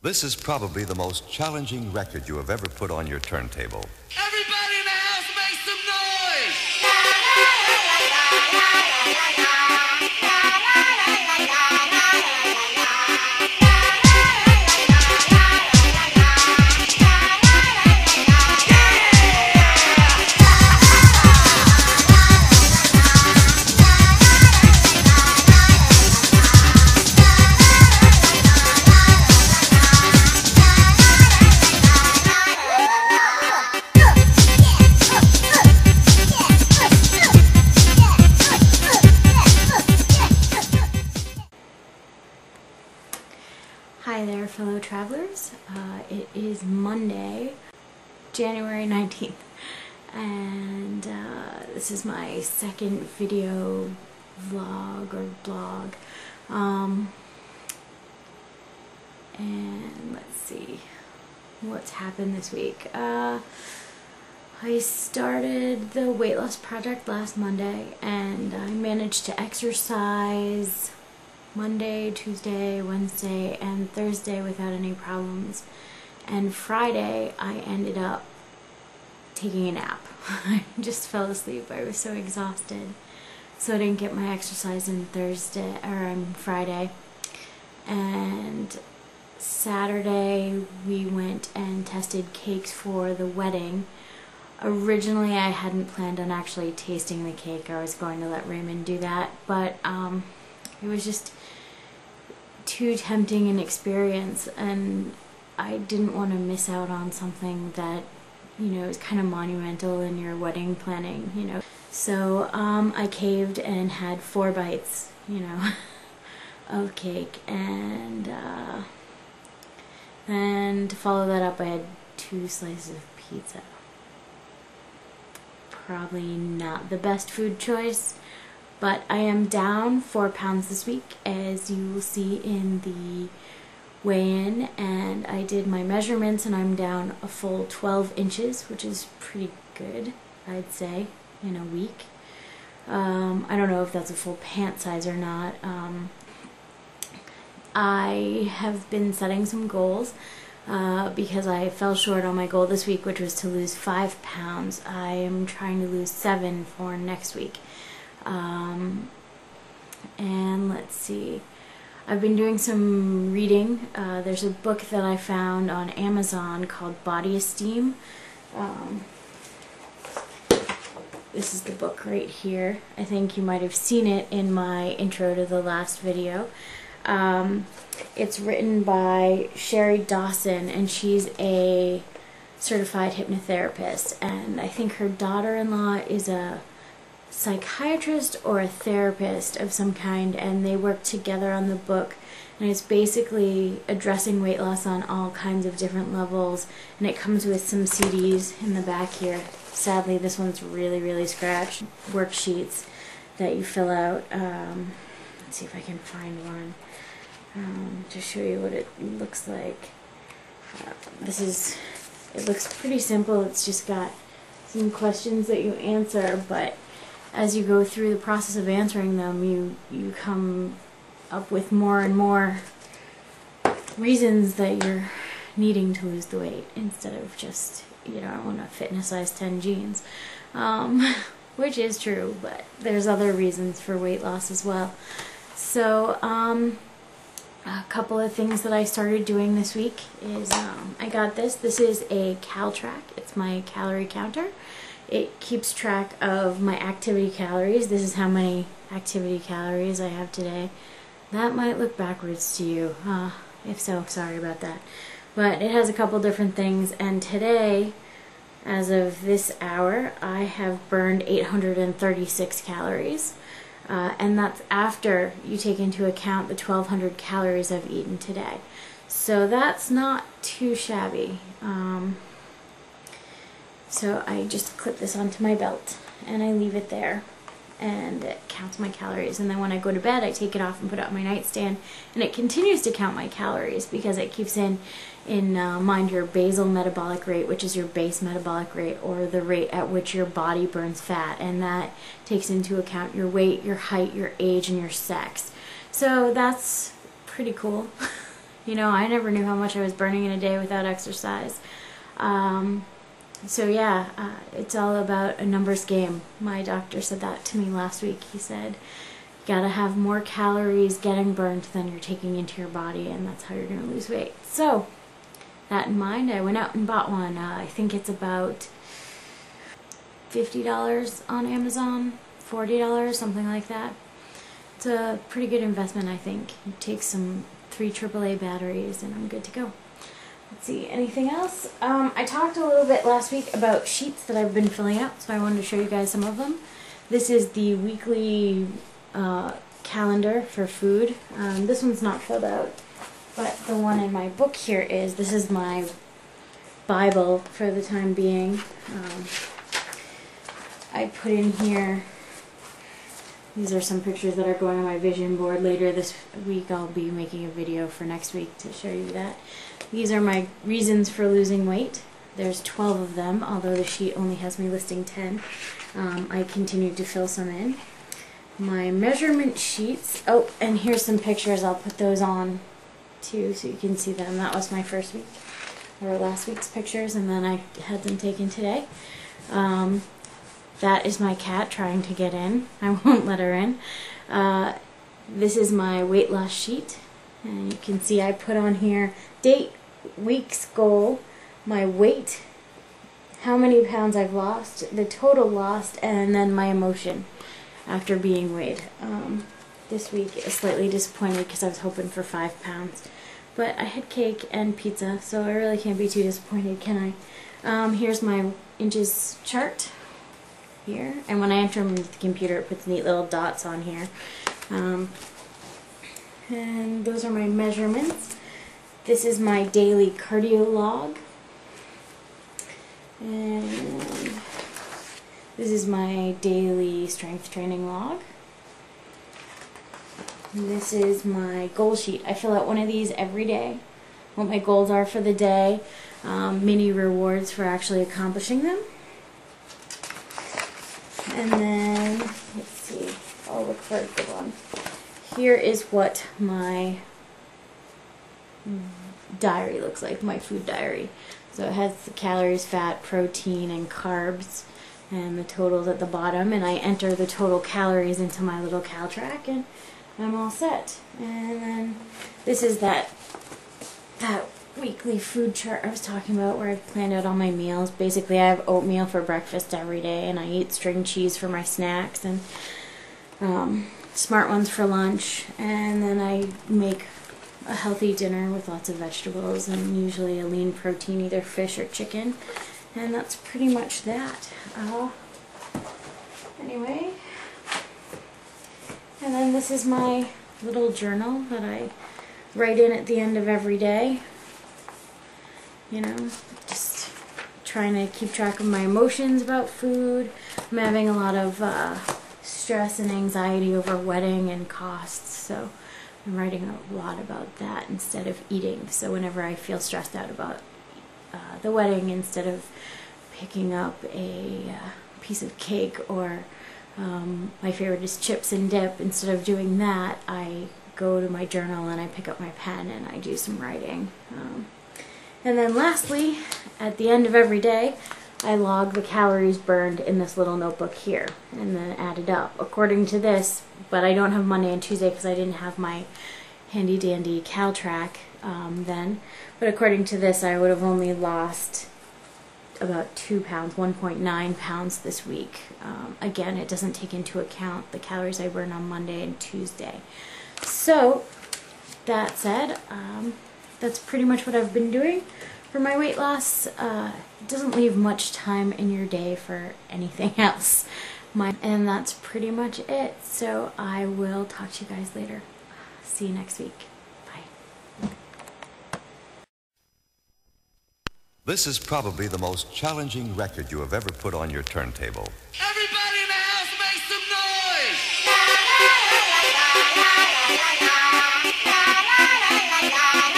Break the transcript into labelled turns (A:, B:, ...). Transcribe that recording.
A: This is probably the most challenging record you have ever put on your turntable.
B: Everybody in the house make some noise!
C: Hi there, fellow travelers. It is Monday, January 19th, and this is my second video vlog or blog. And let's see what's happened this week. I started the weight loss project last Monday, and I managed to exercise Monday, Tuesday, Wednesday, and Thursday without any problems. And Friday, I ended up taking a nap. I just fell asleep. I was so exhausted. So I didn't get my exercise on Friday. And Saturday, we went and tested cakes for the wedding. Originally, I hadn't planned on actually tasting the cake. I was going to let Raymond do that, but it was just too tempting an experience, and I didn't want to miss out on something that, you know, is kind of monumental in your wedding planning, you know. So I caved and had 4 bites, you know, of cake, and to follow that up, I had 2 slices of pizza. Probably not the best food choice, but I am down 4 pounds this week, as you will see in the weigh-in, and I did my measurements and I'm down a full 12 inches, which is pretty good, I'd say, in a week. I don't know if that's a full pant size or not. I have been setting some goals because I fell short on my goal this week, which was to lose 5 pounds. I am trying to lose 7 for next week. And let's see, I've been doing some reading. There's a book that I found on Amazon called Body Esteem. This is the book right here. I think you might have seen it in my intro to the last video. It's written by Sherry Dawson, and she's a certified hypnotherapist, and I think her daughter-in-law is a psychiatrist or a therapist of some kind, and they work together on the book, and it's basically addressing weight loss on all kinds of different levels, and it comes with some CDs in the back here. Sadly, this one's really scratched. Worksheets that you fill out. Let's see if I can find one to show you what it looks like. It looks pretty simple. It's just got some questions that you answer, but as you go through the process of answering them, you come up with more and more reasons that you're needing to lose the weight, instead of just, you know, I want to fit in a size 10 jeans, which is true, but there's other reasons for weight loss as well. So a couple of things that I started doing this week is I got this. This is a CalTrack. It's my calorie counter. It keeps track of my activity calories. This is how many activity calories I have today. That might look backwards to you. If so, sorry about that. But it has a couple different things, and today, as of this hour, I have burned 836 calories. And that's after you take into account the 1,200 calories I've eaten today. So that's not too shabby. So I just clip this onto my belt and I leave it there, and it counts my calories. And then when I go to bed, I take it off and put it on my nightstand, and it continues to count my calories because it keeps in mind your basal metabolic rate, which is your base metabolic rate, or the rate at which your body burns fat, and that takes into account your weight, your height, your age, and your sex. So that's pretty cool. You know, I never knew how much I was burning in a day without exercise. So yeah, it's all about a numbers game. My doctor said that to me last week. He said, you gotta have more calories getting burned than you're taking into your body, and that's how you're gonna lose weight. So, that in mind, I went out and bought one. I think it's about $50 on Amazon, $40, something like that. It's a pretty good investment, I think. You take some 3 AAA batteries and I'm good to go. Let's see, anything else? I talked a little bit last week about sheets that I've been filling out, so I wanted to show you guys some of them. This is the weekly calendar for food. This one's not filled out, but the one in my book here is. This is my Bible for the time being. I put in here, these are some pictures that are going on my vision board. Later this week I'll be making a video for next week to show you that. These are my reasons for losing weight. There's 12 of them, although the sheet only has me listing 10. I continue to fill some in. My measurement sheets, oh, and here's some pictures. I'll put those on too so you can see them. That was my first week, or last week's pictures, and then I had them taken today. That is my cat trying to get in. I won't let her in. This is my weight loss sheet, and you can see I put on here date, week's goal, my weight, how many pounds I've lost, the total lost, and then my emotion after being weighed. This week is slightly disappointed because I was hoping for 5 pounds, but I had cake and pizza, so I really can't be too disappointed, can I? Here's my inches chart here, and when I enter them into the computer it puts neat little dots on here. And those are my measurements. This is my daily cardio log, and this is my daily strength training log. And this is my goal sheet. I fill out one of these every day, what my goals are for the day, mini rewards for actually accomplishing them. And then, let's see, I'll look for a good one. Here is what my diary looks like, my food diary. So it has the calories, fat, protein, and carbs, and the totals at the bottom, and I enter the total calories into my little cal track, and I'm all set. And then this is that weekly food chart I was talking about, where I've planned out all my meals. Basically I have oatmeal for breakfast every day, and I eat string cheese for my snacks, and Smart Ones for lunch, and then I make a healthy dinner with lots of vegetables and usually a lean protein, either fish or chicken, and that's pretty much that. Anyway, and then this is my little journal that I write in at the end of every day. You know, just trying to keep track of my emotions about food. I'm having a lot of stress and anxiety over wedding and costs, so I'm writing a lot about that instead of eating. So whenever I feel stressed out about the wedding, instead of picking up a piece of cake, or my favorite is chips and dip, instead of doing that, I go to my journal and I pick up my pen and I do some writing. And then lastly, at the end of every day, I log the calories burned in this little notebook here, and then add it up according to this. But I don't have Monday and Tuesday because I didn't have my handy dandy cal track then. But according to this, I would have only lost about 2 pounds, 1.9 pounds this week. Again, it doesn't take into account the calories I burn on Monday and Tuesday. So that said, that's pretty much what I've been doing for my weight loss. It doesn't leave much time in your day for anything else. And that's pretty much it. So I will talk to you guys later. See you next week. Bye.
A: This is probably the most challenging record you have ever put on your turntable.
B: Everybody in the house make some noise!
D: La la la la la la la la la la la la la.